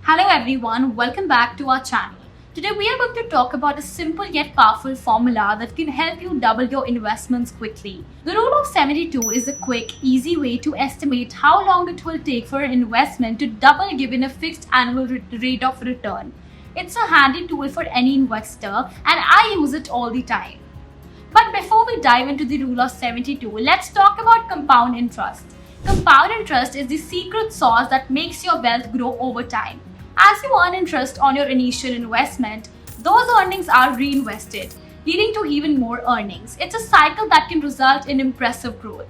Hello everyone, welcome back to our channel. Today we are going to talk about a simple yet powerful formula that can help you double your investments quickly. The rule of 72 is a quick, easy way to estimate how long it will take for an investment to double given a fixed annual rate of return. It's a handy tool for any investor and I use it all the time. But before we dive into the rule of 72, let's talk about compound interest. Compound interest is the secret sauce that makes your wealth grow over time. As you earn interest on your initial investment, those earnings are reinvested, leading to even more earnings. It's a cycle that can result in impressive growth.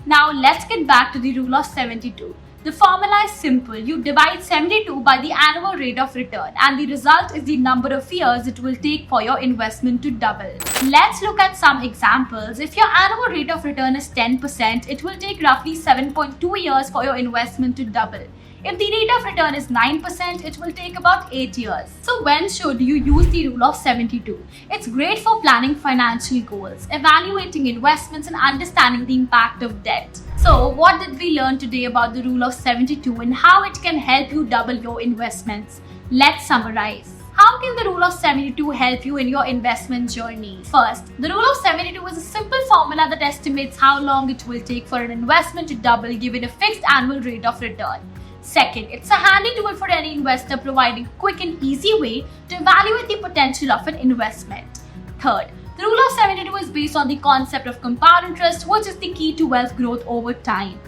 Now let's get back to the rule of 72. The formula is simple. You divide 72 by the annual rate of return and the result is the number of years it will take for your investment to double. Let's look at some examples. If your annual rate of return is 10%, it will take roughly 7.2 years for your investment to double. If the rate of return is 9%, it will take about 8 years. So when should you use the rule of 72? It's great for planning financial goals, evaluating investments and understanding the impact of debt. So what did we learn today about the rule of 72 and how it can help you double your investments? Let's summarize. How can the rule of 72 help you in your investment journey? First, the rule of 72 is a simple formula that estimates how long it will take for an investment to double given a fixed annual rate of return. Second, it's a handy tool for any investor, providing a quick and easy way to evaluate the potential of an investment. Third, the rule of 72 is based on the concept of compound interest, which is the key to wealth growth over time.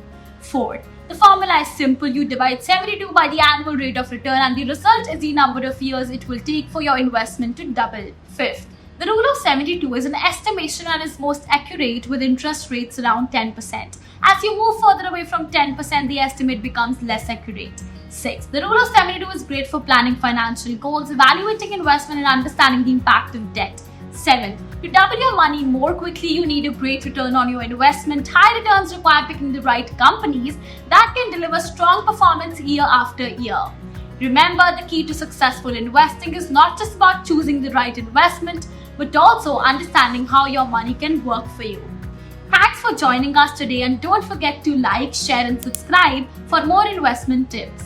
Fourth, the formula is simple. You divide 72 by the annual rate of return and the result is the number of years it will take for your investment to double. Fifth, the rule of 72 is an estimation and is most accurate with interest rates around 10%. As you move further away from 10%, the estimate becomes less accurate. 6. The rule of 72 is great for planning financial goals, evaluating investment and understanding the impact of debt. 7. To double your money more quickly, you need a great return on your investment. High returns require picking the right companies that can deliver strong performance year after year. Remember, the key to successful investing is not just about choosing the right investment, but also understanding how your money can work for you. Thanks for joining us today and don't forget to like, share and subscribe for more investment tips.